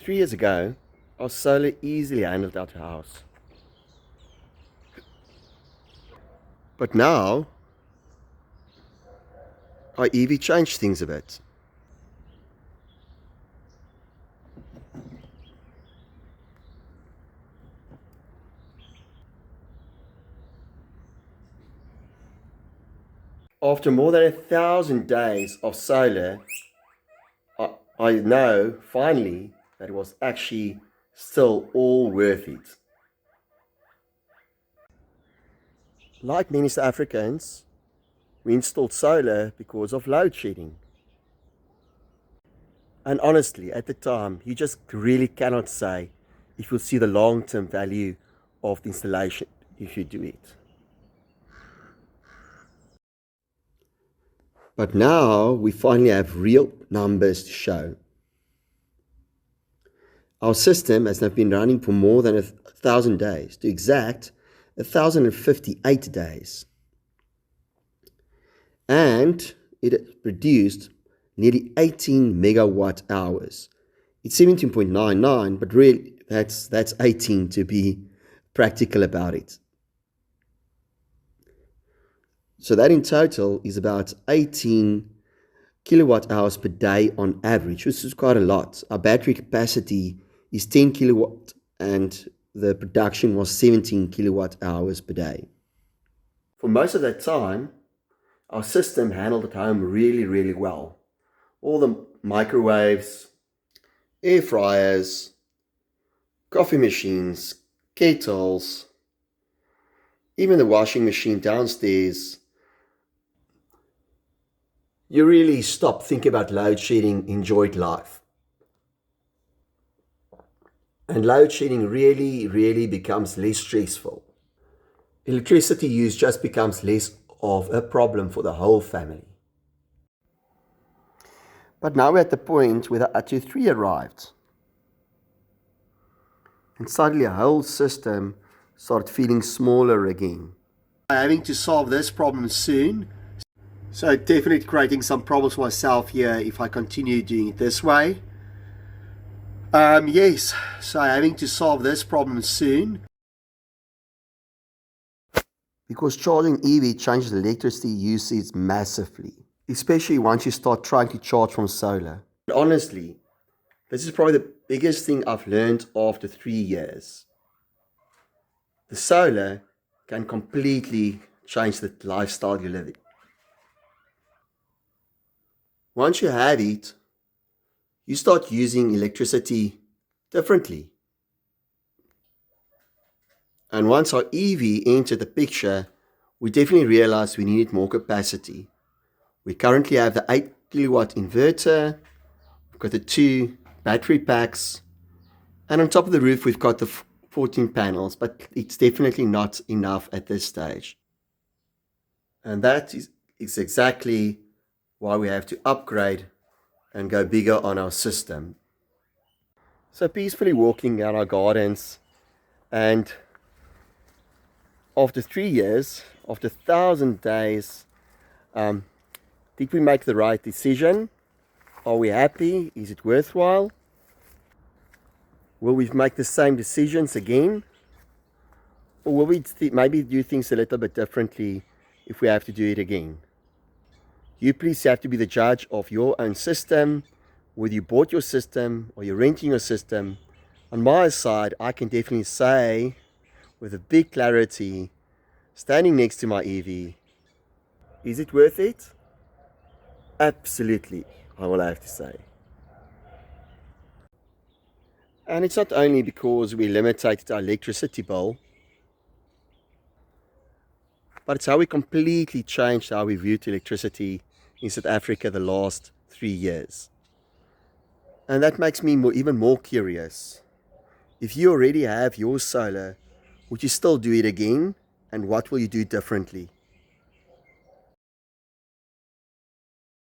3 years ago, our solar easily handled our house. But now, our EV changed things a bit. After more than 1,000 days of solar, I know finally that it was actually still all worth it. Like many South Africans, we installed solar because of load shedding. And honestly, at the time, you just really cannot say if you'll see the long-term value of the installation if you do it. But now we finally have real numbers to show. Our system has now been running for more than 1,000 days, to exact 1,058 days. And it produced nearly 18 megawatt hours. It's 17.99, but really that's 18 to be practical about it. So that in total is about 18 kilowatt hours per day on average, which is quite a lot. Our battery capacity is 10 kilowatt and the production was 17 kilowatt hours per day. For most of that time, our system handled at home really, really well. All the microwaves, air fryers, coffee machines, kettles, even the washing machine downstairs. You really stop thinking about load shedding, enjoyed life. And load shedding really, really becomes less stressful. Electricity use just becomes less of a problem for the whole family. But now we're at the point where the Atto 3 arrived. And suddenly the whole system started feeling smaller again. I'm having to solve this problem soon. So definitely creating some problems for myself here if I continue doing it this way. Yes, so I'm having to solve this problem soon. Because charging EV changes electricity usage massively, especially once you start trying to charge from solar. But honestly, this is probably the biggest thing I've learned after 3 years. The solar can completely change the lifestyle you're living. Once you have it, you start using electricity differently. And once our EV entered the picture, we definitely realized we needed more capacity. We currently have the 8 kilowatt inverter, we've got the 2 battery packs, and on top of the roof we've got the 14 panels, but it's definitely not enough at this stage. And that is exactly why we have to upgrade and go bigger on our system. So peacefully walking out our gardens, and after 3 years, after 1,000 days, did we make the right decision? Are we happy? Is it worthwhile? Will we make the same decisions again? Or will we maybe do things a little bit differently if we have to do it again? You please have to be the judge of your own system, whether you bought your system or you're renting your system. On my side, I can definitely say with a big clarity, standing next to my EV, is it worth it? Absolutely, I will have to say. And it's not only because we limited our electricity bill, but it's how we completely changed how we viewed electricity in South Africa the last 3 years. And that makes me even more curious. If you already have your solar, would you still do it again? And what will you do differently?